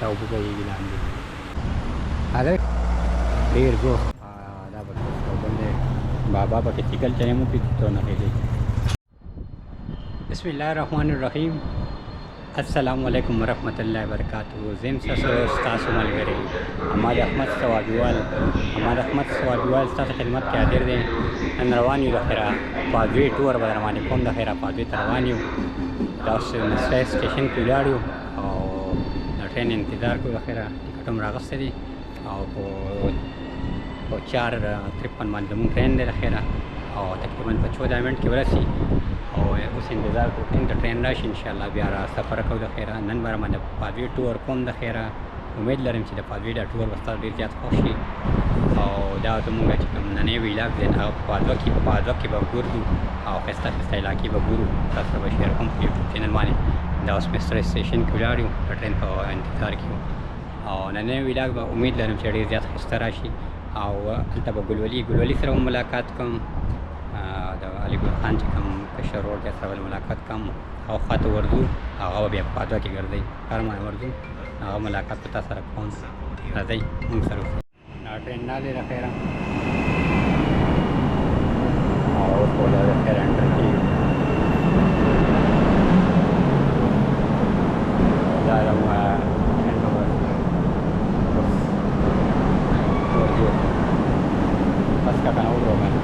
او بوګي لاندې هغه ډیر ګو دا به او باندې بابا په کتیکل چنه مو پیټو نه کېږي. بسم الله الرحمن الرحیم. السلام علیکم ورحمۃ اللہ وبرکاتہ. زم ساسو تاسو ملګری احمد احمد ثوابیوال تاسو خدمت کې حاضر دي. نن روان یو د خیره پادوی ټور به روانې کوم د خیره پادوی ته روان یو. دا مستی سټیشن کې ولاړ یو او د ټرین انتظار کوو. د خیره ټکټ هم راغستی دي او په 4:53 باندې زموږ ټرین دی د خیره او تقریبا په 14 منټ کې ورسي او اوس انتظار کوو چې د ټرین راشي. انشاءالله بیا را سفر کوو د خیره. نن به رامنه پادوی ټور کوم د خیره. امید لرم چې د پادوی دا ټور به ستاسو ډېر زیات خوښ شي او دا زموږ چې کوم نننی ویلاګ دی هغه په پادوا کې به ګرځو او ښایسته علاقې به ګورو. تاسو سره به شیر کوم په یوټیوب چینل باندې. دا اوس مستی سټیشن کې ولاړ یو د ټرین په انتظار کې یو او نننی ویلاګ به امید لرم چې ډېر زیات ښایسته راشي او هلته به ګلولي سره ملاقات کوم. د علي ګل خان چې کوم کشر ورور دی سره ملاقات کوم او خواته ورځو. هغه به بیا په پادوا کې ګرځئ هرمان ورځو. هغه ملاقات به تاسو سره کوم. راځئ موږ سره دا ټرین راغلی د خیره او اوس به د خیره انټر کېږو. دا زموږ ټرین به ورځو. بس که کنه ودرو کنه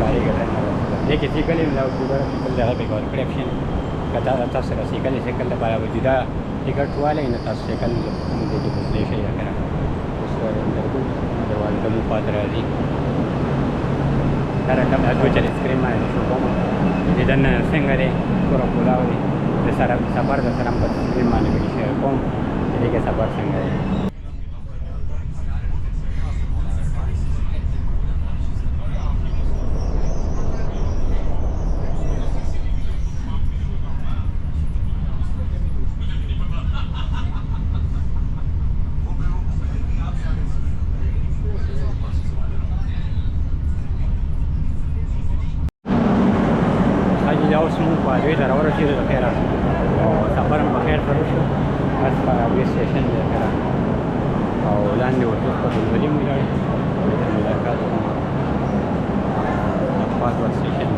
کارېږي ټرین نه ورځو. دې کې سیکل یم دا پوره سیکل د هغه پکې ورکړی اپشن که تاسو سره سیکل لپاره به جدا ټکټ والی نه تاسو سیکل دې کې بوتلی شئ د خیره. اوس درګو دروازه ته مو خواته راځي. دا رقم دا چې سکرین باندې شو کوم چې دننه څنګه دی پوره کولاو دی د سفر د سره هم په سکرین باندې پکې شیر کوم چې دې کې سفر څنګه دی. دا اوس مونږ پادوی ته راورسېدو د خیره او سفر هم په خیر سره وشو. بس پادوی سټیشن دی د خیره او لاندې ورته په ګلولي مو ولاړ ورته ملاقات کوم. پادوا سټیشن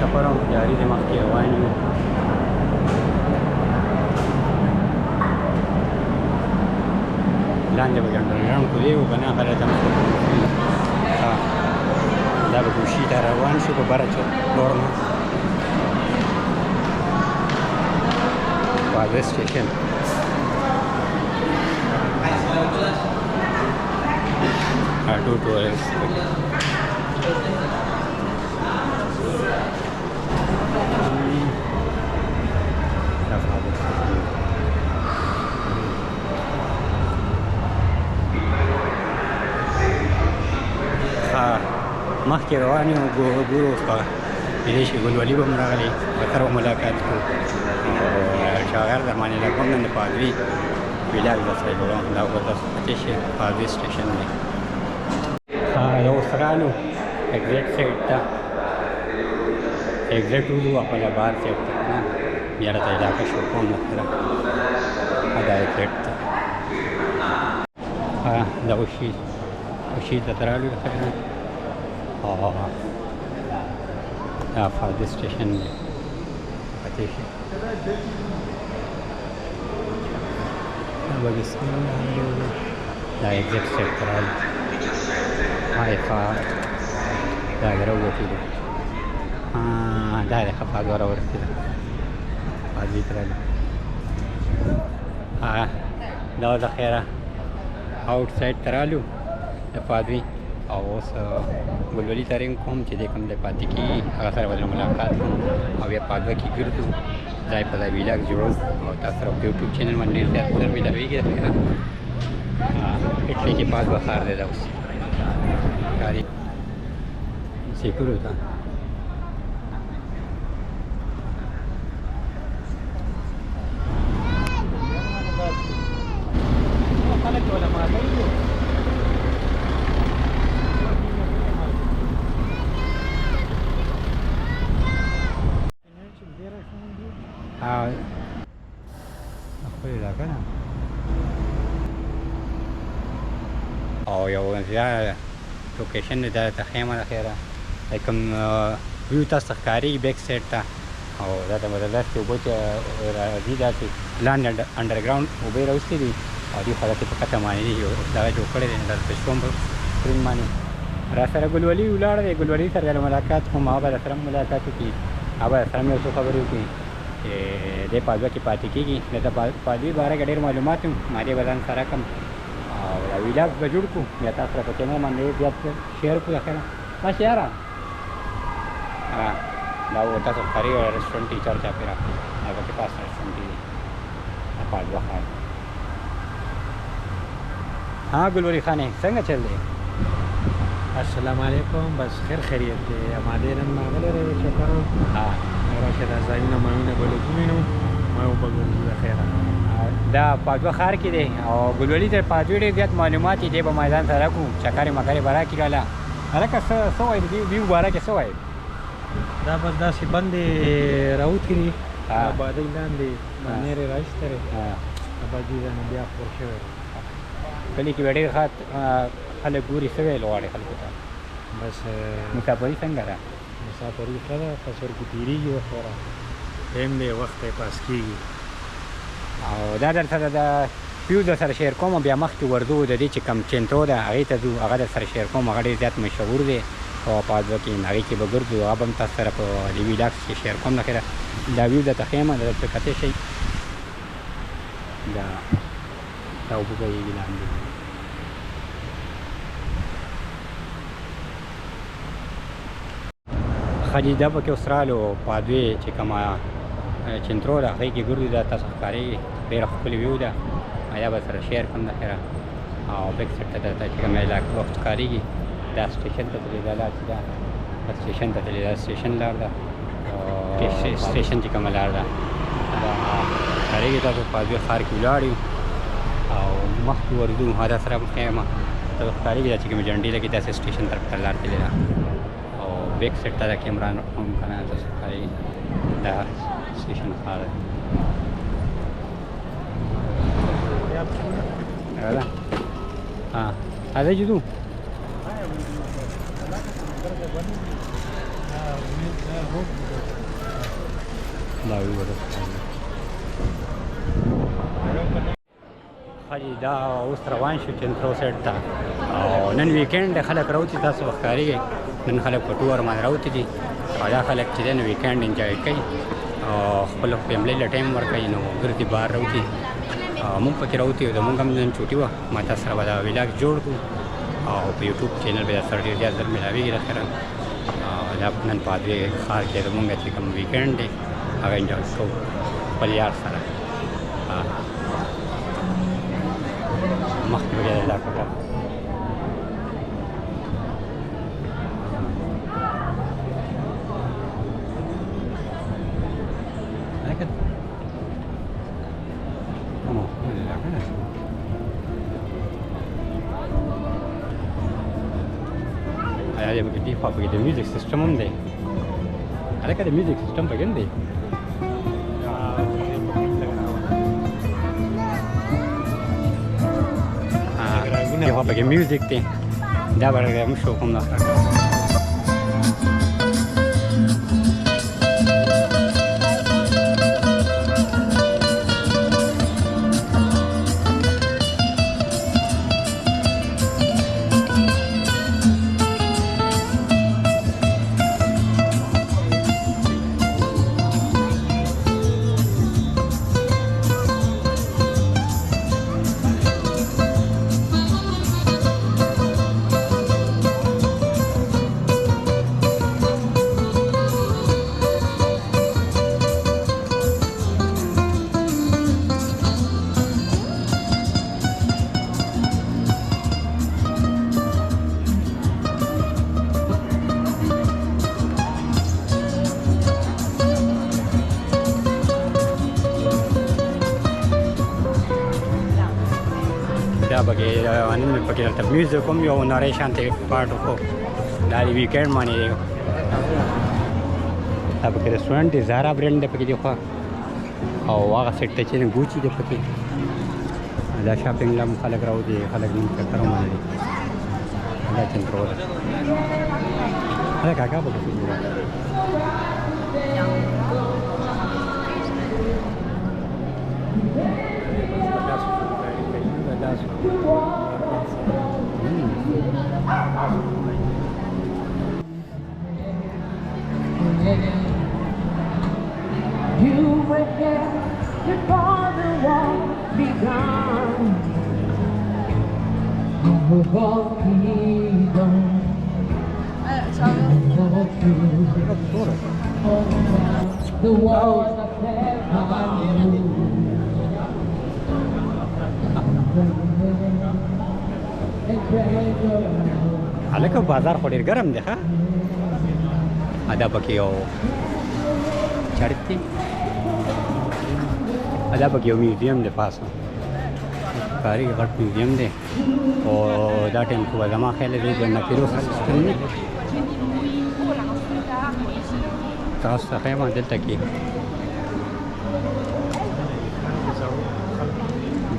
سفر هم جاري دی. مخکې روان یو. لاندې به انډرګراونډ کولی و که نه هغه راته دا به ګوشي ته روان شو په بره لور نه پادوا سټیشن. ټوټ مخکې روان یو ګورو اوس به کېدای شي ګلولي به هم راغلی به سره ملاقات کړو. شاغر در باندې لګوم نن د پادوي ویلاګ درسره جوړوم. دا به تاسو پاتې شئ پادوي سټیشن دی. یو اوس رالو ایګزیټ سایډ ته ایګزیټ وځو خپله بار سایډ ته نه بیا راته علاقه شو کوم د خیره دا ایګزیټ ته دا اوشي ته رالو د خیره دا پادوا سټیشن دی پاتې شي. دا به بسم الله دا ایګزیټ سایډ ته رالو. دا راووتلو دا دی ښه پادوا راورسېده پادوي ته رالو. دا د خیره آوټ سایډ ته رالو د پادوي او اوس ګلولي ته رنګ کوم چې دی کوم دی پاتې کېږي هغه سره به ملاقات کوم او بیا پادوا کې ګرځو. ځای په ځای ویلاګ جوړوو او تاسو سره په یوټیوب چینل باندې ډېر زیات ژر میلاویږي د خیره. اټلي کې پادوا ښار دی دا اوس ښکاري سیکولو ته. او یو زیاده لوکیشن دی دا د خیمه د خیره کوم ویو تاسو ته ښکارېږي بیک سایډ ته او دا د مدرسې اوبه چې راځي داسې لاندې انډرګراونډ اوبه راوستې دي او دې خوا داسې په کته باندې دي دغه جوړ کړی دی درته شوم په سکرین باندې را سره ګلولي ولاړ دی ګلولي سره د ملاقات کوم هغه به در سره ملاقات وکړي هغه به در سره یو څه خبرې وکړي چې دې پادوا کې پاتې کېږي د پادوې باره کې ډېر معلومات یم ما دې به ځان سره کړم او دا ویلاګ به جوړ کړو بیا تاسو سره په چینل باندې زیات شیر کړو د خیره ماشي یاره دا و تاسو ښکاري رسټورنټ ټیچر چاپېره هغه پکې پاس رسټورنټ دی د پادوا ښار हाँ गुलवरी खाने څنګه چل دی السلام علیکم بس خیر خیریت دی اماده نن راغلی دی چې کارو ها راشه دا ځایونه ماینه بل کومینو ما یو بل د خیره دا پادوا ښار کې دی او ګلولي ته پادوی ډېر زیات معلومات دی په میدان سره کو چکرې مکرې برا کې رااله هلکه څه وایي دی ویو باره کې څه وایي دا بس داسې بندې راوتې دي آبادۍ لاندې مانیرې راایسترې آبادي ځانه بیا خپور شوی کلي کې به ډېر خلک ګوري څه ویل غواړي خلکو ته بس مسافري څنګه ده مسافري ښه ده فصل کې تېرېږي وخوره ټایم دی وخت یې پاس کېږي او دا در سره د ویو در سره شیر کوم بیا مخکې ورځو د دې چې کم چینتو ده هغې ته ځو هغه در سره شیر کوم هغه ډېر زیات مشهور دی او پادوا کې هغې کې به ګرځو هغه به هم تاسو سره په دې ویلاګس کې شیر کوم د خیره دا ویو درته ښیم درته کتی شئ دا اوبه به یې لاندې ښه دا پکې اوس رالو پادوې چې کومه چنترو ده هغې کې ګرځو دا تاسو ښکارېږي ډېره ښکلې ویو ده دا به سره شیر کړم د خیره او بیک سایډ ته درته چې کومه علاقه وخت ښکارېږي دا سټیشن ته تللې دا لار چې ده سټیشن ته تللې دا سټیشن لار ده سټیشن چې کومه لار ده دا ښکارېږي تاسو پادوې ښار کې ولاړ یو او مخکې ورځو دا سره خیمه ته ښکارېږي دا چې کومې جنډې لګي داسې سټیشن طرف ته لار تللې ده او بیک سایډ ته د کیمرا هم که نه تاسو ښکارېږي دا سټیشن ښار دی هذا هذا جدو لا ویو خالي دا اوس روان شو چنترو سایډ ته او نن ویکینډ خلک راوتي تاسو ښکارېږي نن خلک په ټور باندې راوتي دي او دا خلک چې دی نو ویکینډ انجوای کوي او خپلو فیملۍ له ټایم ورکوي نو ګرځي بهر راوتي مونږ پکې راوتي یو د مونږ هم نن چوټي وه ما تاسو سره به دا ویلاګ جوړ کړو او په یوټیوب چینل به سره ډېر زیات ځل ملاوېږي د خیره دا نن پادوې ښار کې زمونږ چې کوم ویکینډ دی هغه انجوای کوو خپل یار سره مخکې به بیا د علاقه ته دې خوا پکې د میوزیک سسټم هم دی هلکه د میوزیک سسټم پکې هم دی دې خوا پکې میوزیک دی دا به هم شو کوم نه دا پکې نن مې پکې درته میوزیک هم یو نری شانتې پارټ وکړو دا د ویکینډ باندې دی دا پکې رسټورنټ دی زارا برنډ دی پکې دی خوا او هغه سیټ ته چې ګوچي دی پکې دا شاپینګ له هم خلک راوځي خلک نن چکر هم باندې centro ora. Ada kakak apa sih? You were there before the war began. Before freedom. The walls of heaven. هلکه بازار خو ډېر ګرم دی ښه دا پکې یو چړک دی دا پکې یو میوزیم دی پاسه ښکاري غټ میوزیم دی او دا ټایم خو به زما خیال دی د نفیرو سیسټم نه تاسو ته ښیم دلته کې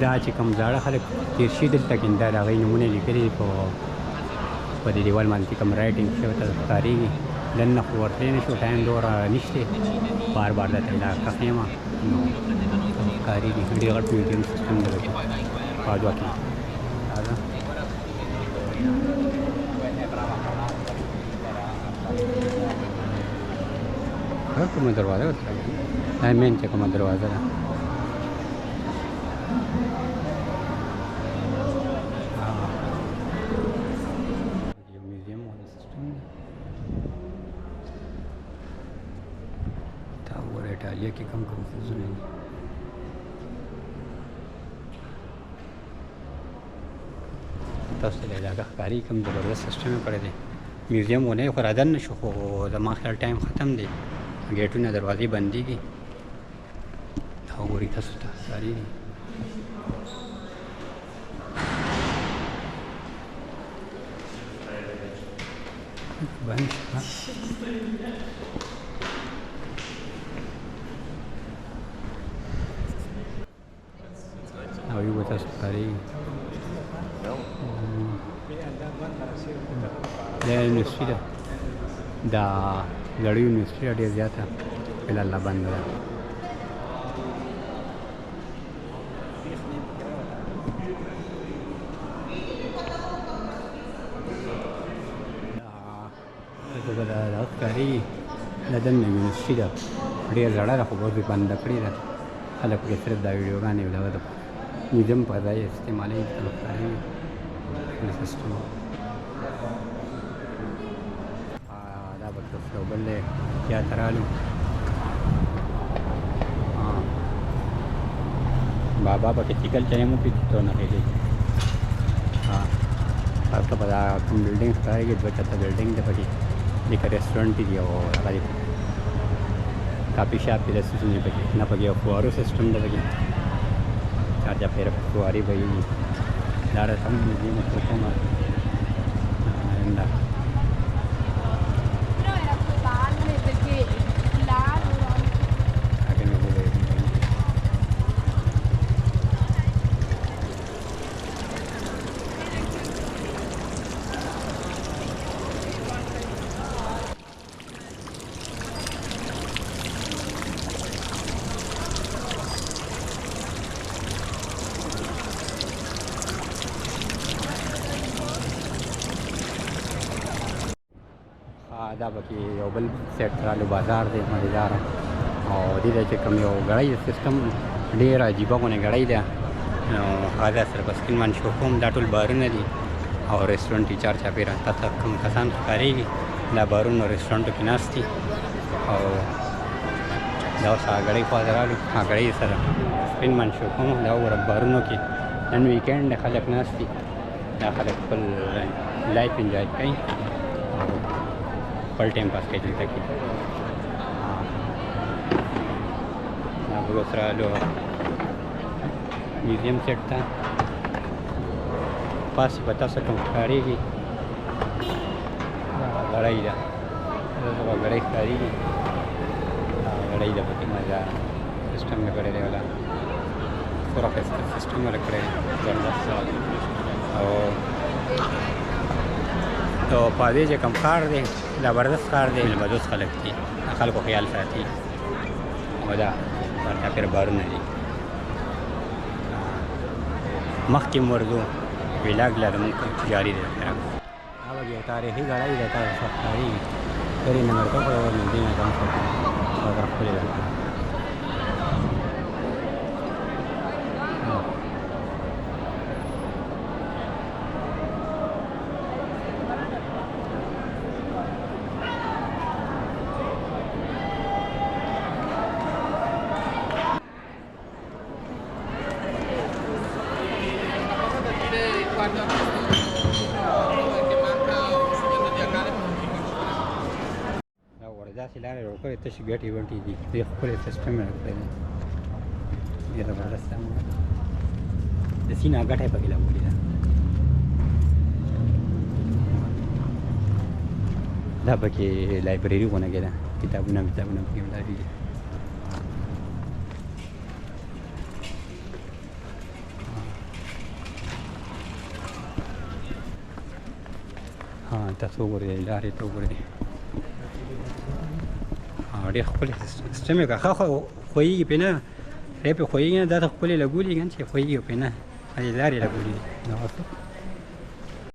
دا چې کوم زاړه خلک تېر شي دلته کې دا د هغوی نومونه لیکلي په دې دیوال باندې چې کوم رایټینګ شوی ته ښکارېږي دننه خو ورتلی نه شو ټایم دومره نشته بار بار درته دا ښخ یم نو ښکارېږي ډېر غټ میوزیم سیسټم دی پکې پادوا کې دا کومه دروازه ورته دا مین چې کومه دروازه ده ایټالیا کې کم کنفیوزونه دي تاسو ته دا ښکاري کوم زبردست سیسټم یې کړی دی میوزیم ونه خو رادن نه شو خو زما خیال ټایم ختم دی ګیټونه دروازې بندېږي دا وګورئ تاسو ته ښکاري بند او یو به تاسو ښکارېږي دا یونیورسټي ده دا زړه یونیورسټي ډېر زیاته فلحال لا بنده ده دا ښکارېږي دا دننه یونیورسټي ده ډېر زړه ده خو اوس یې بنده کړې ده خلک پکې صرف دا ویډیوګانې دغه د میوزیم په ځای استعمالوي ته ښکارېږي سیسټم دا به یو بل دی یا ته رالو بابا پکې چیکل چای مو پیته نه کېږي هلته به دا کوم بلډینګ ښکارېږي دوه چته بلډینګ دی پکې لکه ریسټورنټ دی او هغه دی کافي شاپ دی داسې څه پکې نه پکې یو فوارو سیسټم دی پکې چارجا پھر فواري وهي دا راته هم میوزیم ورته کومه دا پکې یو بل سیټ رالو بازار دی مزیدار او دې ځای چې کوم یو ګړی سیسټم ډېر عجیبه غونې ګړی ده نو هغه سره په سکرین باندې شو کوم دا ټول بارونه دي او ریسټورنټ یې چار چاپېره تاسو کوم کسان ښکارېږي دا بارونه ریسټورنټو کې ناست دي او دا اوس هغه ګړی خوا ته رالو هغه ګړی سره سکرین باندې شو کوم دا وګوره بارونو کې نن ویکینډ دی خلک ناست دي دا خلک خپل لایف انجوای کوي خپل ټایم پاس کوي دلته کې دا به اوس رالو میوزیم سیټ ته پاس به تاسو کوم ښکارېږي ګړی ده دغه ګړی ښکارېږي ګړی ده پکې مزه سیسټم یې کړی دی والا پوره سیسټم یې کړی دی زبردست او او په دې چې کوم ښار دی زبردست ښار دی ملبدوس خلک دي خلکو خیال ساتي او دا ورته پیر بارونه دي مخکې ورځو ویلاګ لا زموږ جاري دی هغه یو تاریخي ګړی دی تاسو ښکاري پرې نمبر ته په نږدې نه کم شو او خپلې داسې لارې جوړ کړې تشې ګټې وټې دي دې ښکلی سیسټم یې کړی دی ډېر زبردست د سینا ګټه یې پکې لګولې ده دا پکې لایبرري غونه کې ده کتابونه پکې ولاړ دي تاسو وګورئ لارې ته وګورئ ډېر ښکلی سیسټم یې ښه خویږي پرې نه دی پرې خویږي نه دا ته ښکلې لګولي که نه چې خویږي پرې نه لارې لګولي دي